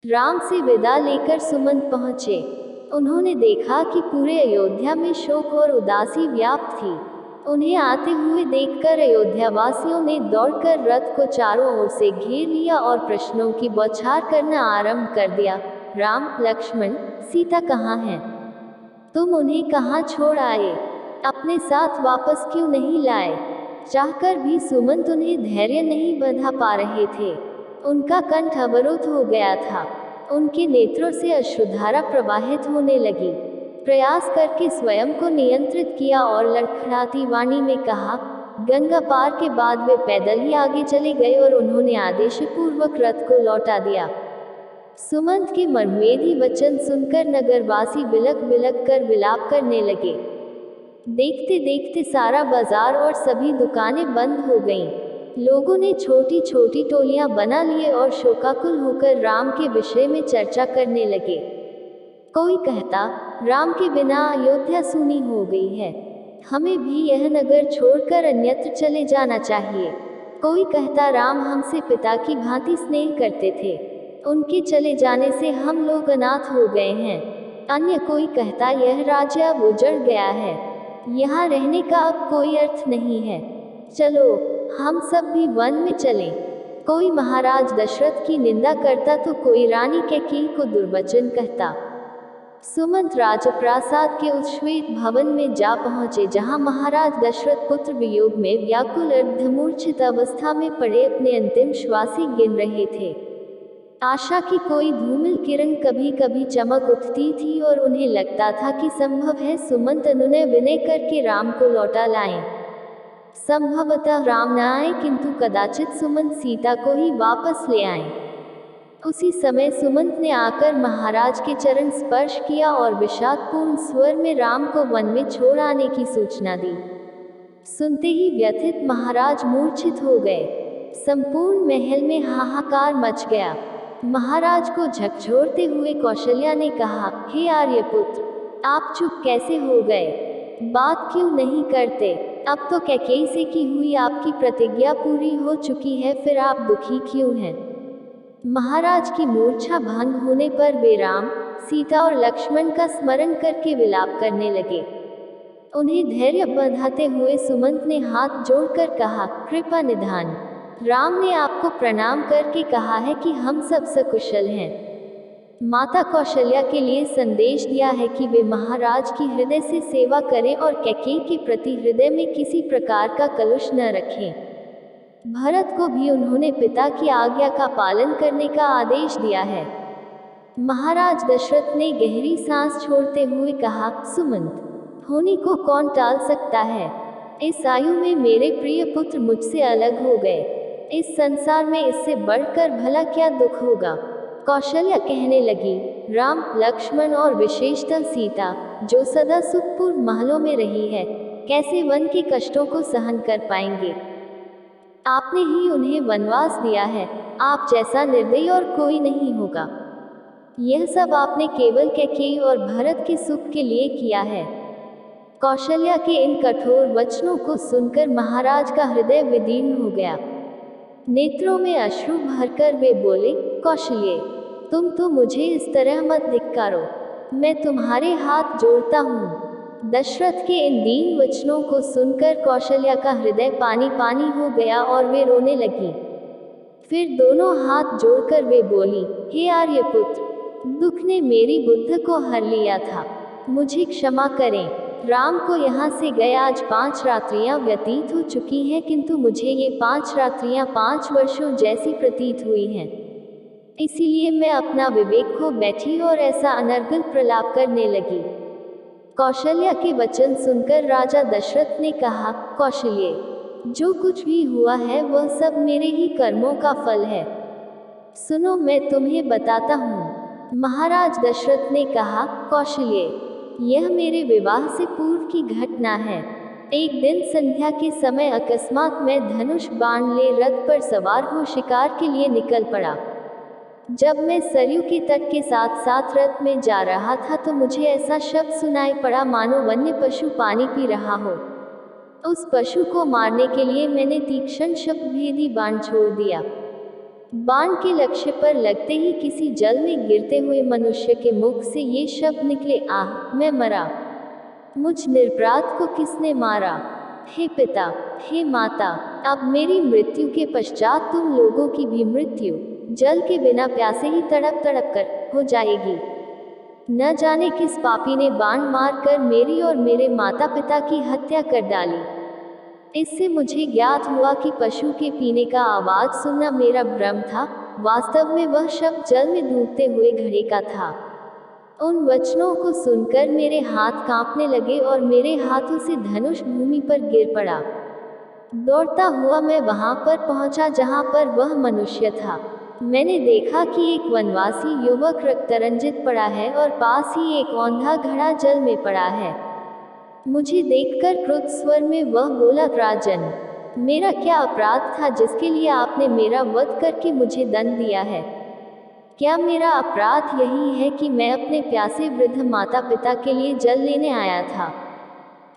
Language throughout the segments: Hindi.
राम से विदा लेकर सुमंत पहुंचे। उन्होंने देखा कि पूरे अयोध्या में शोक और उदासी व्याप्त थी। उन्हें आते हुए देखकर अयोध्यावासियों ने दौड़कर रथ को चारों ओर से घेर लिया और प्रश्नों की बौछार करना आरंभ कर दिया। राम, लक्ष्मण, सीता कहाँ हैं? तुम उन्हें कहाँ छोड़ आए? अपने साथ वापस क्यों नहीं लाए? चाहकर भी सुमंत उन्हें धैर्य नहीं बंधा पा रहे थे। उनका कंठ अवरुद्ध हो गया था। उनके नेत्रों से अश्रुधारा प्रवाहित होने लगी। प्रयास करके स्वयं को नियंत्रित किया और लड़खड़ाती वाणी में कहा, गंगा पार के बाद वे पैदल ही आगे चले गए और उन्होंने आदेशपूर्वक रथ को लौटा दिया। सुमंत के मर्मवेदी वचन सुनकर नगरवासी बिलक बिलक कर विलाप करने लगे। देखते देखते सारा बाजार और सभी दुकानें बंद हो गईं। लोगों ने छोटी छोटी टोलियां बना लिए और शोकाकुल होकर राम के विषय में चर्चा करने लगे। कोई कहता, राम के बिना अयोध्या सूनी हो गई है, हमें भी यह नगर छोड़कर अन्यत्र चले जाना चाहिए। कोई कहता, राम हमसे पिता की भांति स्नेह करते थे, उनके चले जाने से हम लोग अनाथ हो गए हैं। अन्य कोई कहता, यह राज्य अब उजड़ गया है, यहाँ रहने का अब कोई अर्थ नहीं है, चलो हम सब भी वन में चलें। कोई महाराज दशरथ की निंदा करता तो कोई रानी कैकेयी को दुर्वचन कहता। सुमंत राजप्रासाद के उस श्वेत भवन में जा पहुंचे जहां महाराज दशरथ पुत्र वियोग में व्याकुल अर्धमूर्छित अवस्था में पड़े अपने अंतिम श्वास ही गिन रहे थे। आशा की कोई धूमिल किरण कभी कभी चमक उठती थी और उन्हें लगता था कि संभव है सुमंत अनुनय विनय करके राम को लौटा लाएं। संभवतः राम न आए, किंतु कदाचित सुमंत सीता को ही वापस ले आए। उसी समय सुमंत ने आकर महाराज के चरण स्पर्श किया और विषादपूर्ण स्वर में राम को वन में छोड़ आने की सूचना दी। सुनते ही व्यथित महाराज मूर्छित हो गए। संपूर्ण महल में हाहाकार मच गया। महाराज को झकझोरते हुए कौशल्या ने कहा, हे आर्यपुत्र, आप चुप कैसे हो गए? बात क्यों नहीं करते? अब तो कैकेयी से की हुई आपकी प्रतिज्ञा पूरी हो चुकी है, फिर आप दुखी क्यों हैं? महाराज की मूर्छा भंग होने पर वे राम, सीता और लक्ष्मण का स्मरण करके विलाप करने लगे। उन्हें धैर्य बंधाते हुए सुमंत ने हाथ जोड़कर कहा, कृपा निधान। राम ने आपको प्रणाम करके कहा है कि हम सब सकुशल हैं। माता कौशल्या के लिए संदेश दिया है कि वे महाराज की हृदय से सेवा करें और कैकेयी के प्रति हृदय में किसी प्रकार का कलुष न रखें। भरत को भी उन्होंने पिता की आज्ञा का पालन करने का आदेश दिया है। महाराज दशरथ ने गहरी सांस छोड़ते हुए कहा, सुमंत, होने को कौन टाल सकता है? इस आयु में मेरे प्रिय पुत्र मुझसे अलग हो गए। इस संसार में इससे बढ़कर भला क्या दुख होगा? कौशल्या कहने लगी, राम, लक्ष्मण और विशेषतः सीता, जो सदा सुखपूर्ण महलों में रही है, कैसे वन के कष्टों को सहन कर पाएंगे? आपने ही उन्हें वनवास दिया है, आप जैसा निर्दयी और कोई नहीं होगा। यह सब आपने केवल कैकेयी और भरत के सुख के लिए किया है। कौशल्या के इन कठोर वचनों को सुनकर महाराज का हृदय विदीर्ण हो गया। नेत्रों में अश्रु भरकर वे बोले, कौशल्ये, तुम तो मुझे इस तरह मत धिक्कारो, मैं तुम्हारे हाथ जोड़ता हूँ। दशरथ के इन दीन वचनों को सुनकर कौशल्या का हृदय पानी पानी हो गया और वे रोने लगी। फिर दोनों हाथ जोड़कर वे बोली, हे आर्यपुत्र, दुख ने मेरी बुद्ध को हर लिया था, मुझे क्षमा करें। राम को यहाँ से गए आज 5 रात्रियां व्यतीत हो चुकी हैं, किंतु मुझे ये 5 रात्रियां 5 वर्षों जैसी प्रतीत हुई हैं। इसीलिए मैं अपना विवेक खो बैठी और ऐसा अनर्गल प्रलाप करने लगी। कौशल्या के वचन सुनकर राजा दशरथ ने कहा, कौशल्ये, जो कुछ भी हुआ है वह सब मेरे ही कर्मों का फल है। सुनो, मैं तुम्हें बताता हूँ। महाराज दशरथ ने कहा, कौशल्ये, यह मेरे विवाह से पूर्व की घटना है। एक दिन संध्या के समय अकस्मात मैं धनुष बाण ले रथ पर सवार हो शिकार के लिए निकल पड़ा। जब मैं सरयू के तट के साथ साथ रथ में जा रहा था तो मुझे ऐसा शब्द सुनाई पड़ा मानो वन्य पशु पानी पी रहा हो। उस पशु को मारने के लिए मैंने तीक्ष्ण शब्दभेदी बाण छोड़ दिया। बाण के लक्ष्य पर लगते ही किसी जल में गिरते हुए मनुष्य के मुख से ये शब्द निकले, आह, मैं मरा। मुझ निरपराध को किसने मारा? हे पिता, हे माता, अब मेरी मृत्यु के पश्चात तुम लोगों की भी मृत्यु जल के बिना प्यासे ही तड़प तड़प कर हो जाएगी। न जाने किस पापी ने बाण मारकर मेरी और मेरे माता पिता की हत्या कर डाली। इससे मुझे ज्ञात हुआ कि पशु के पीने का आवाज सुनना मेरा भ्रम था, वास्तव में वह शब्द जल में डूबते हुए घड़े का था। उन वचनों को सुनकर मेरे हाथ कांपने लगे और मेरे हाथों से धनुष भूमि पर गिर पड़ा। दौड़ता हुआ मैं वहां पर पहुंचा जहां पर वह मनुष्य था। मैंने देखा कि एक वनवासी युवक रक्तरंजित पड़ा है और पास ही एक औंधा घड़ा जल में पड़ा है। मुझे देखकर क्रुद्ध स्वर में वह बोला, राजन, मेरा क्या अपराध था जिसके लिए आपने मेरा वध करके मुझे दंड दिया है? क्या मेरा अपराध यही है कि मैं अपने प्यासे वृद्ध माता पिता के लिए जल लेने आया था?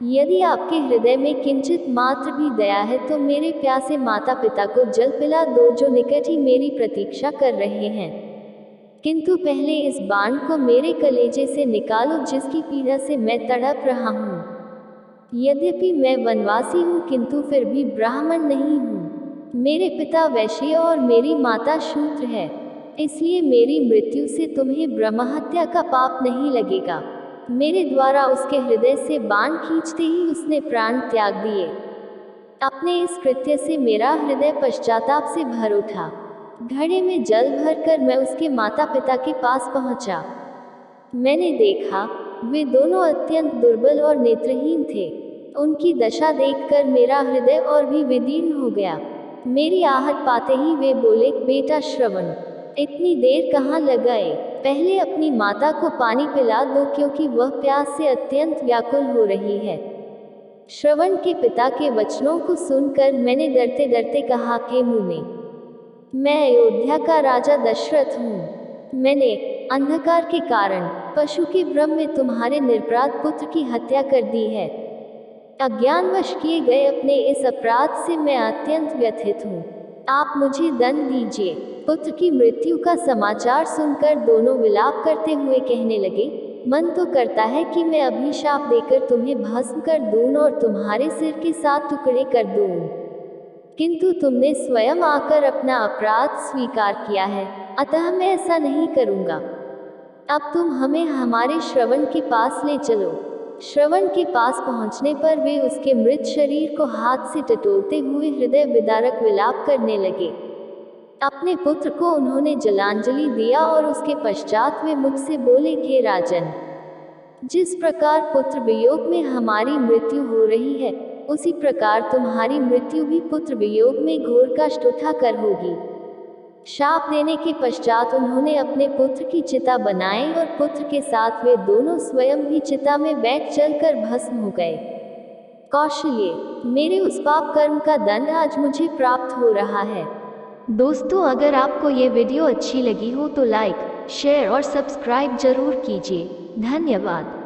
यदि आपके हृदय में किंचित मात्र भी दया है तो मेरे प्यासे माता पिता को जल पिला दो जो निकट ही मेरी प्रतीक्षा कर रहे हैं। किंतु पहले इस बाण को मेरे कलेजे से निकालो जिसकी पीड़ा से मैं तड़प रहा हूँ। यद्यपि मैं वनवासी हूँ किंतु फिर भी ब्राह्मण नहीं हूँ। मेरे पिता वैश्य और मेरी माता शूद्र है, इसलिए मेरी मृत्यु से तुम्हें ब्रह्महत्या का पाप नहीं लगेगा। मेरे द्वारा उसके हृदय से बाण खींचते ही उसने प्राण त्याग दिए। अपने इस कृत्य से मेरा हृदय पश्चाताप से भर उठा। घड़े में जल भरकर मैं उसके माता पिता के पास पहुंचा। मैंने देखा वे दोनों अत्यंत दुर्बल और नेत्रहीन थे। उनकी दशा देखकर मेरा हृदय और भी विदीर्ण हो गया। मेरी आहट पाते ही वे बोले, बेटा श्रवण, इतनी देर कहाँ लगाए? पहले अपनी माता को पानी पिला दो क्योंकि वह प्यास से अत्यंत व्याकुल हो रही है। श्रवण के पिता के वचनों को सुनकर मैंने डरते डरते कहा, हे मुने, मैं अयोध्या का राजा दशरथ हूँ। मैंने अंधकार के कारण पशु के भ्रम में तुम्हारे निरपराध पुत्र की हत्या कर दी है। अज्ञानवश किए गए अपने इस अपराध से मैं अत्यंत व्यथित हूँ। आप मुझे दंड दीजिए। पुत्र की मृत्यु का समाचार सुनकर दोनों विलाप करते हुए कहने लगे, मन तो करता है कि मैं अभिशाप देकर तुम्हें भस्म कर दूं और तुम्हारे सिर के 7 टुकड़े कर दूं, किंतु तुमने स्वयं आकर अपना अपराध स्वीकार किया है, अतः मैं ऐसा नहीं करूंगा। अब तुम हमें हमारे श्रवण के पास ले चलो। श्रवण के पास पहुंचने पर वे उसके मृत शरीर को हाथ से टटोलते हुए हृदय विदारक विलाप करने लगे। अपने पुत्र को उन्होंने जलांजलि दिया और उसके पश्चात वे मुझसे बोले, हे राजन, जिस प्रकार पुत्र वियोग में हमारी मृत्यु हो रही है, उसी प्रकार तुम्हारी मृत्यु भी पुत्र वियोग में घोर कष्ट उठाकर होगी। शाप देने के पश्चात उन्होंने अपने पुत्र की चिता बनाई और पुत्र के साथ वे दोनों स्वयं भी चिता में बैठ जलकर भस्म हो गए। कौशल्य, मेरे उस पाप कर्म का दंड आज मुझे प्राप्त हो रहा है। दोस्तों, अगर आपको ये वीडियो अच्छी लगी हो तो लाइक, शेयर और सब्सक्राइब जरूर कीजिए। धन्यवाद।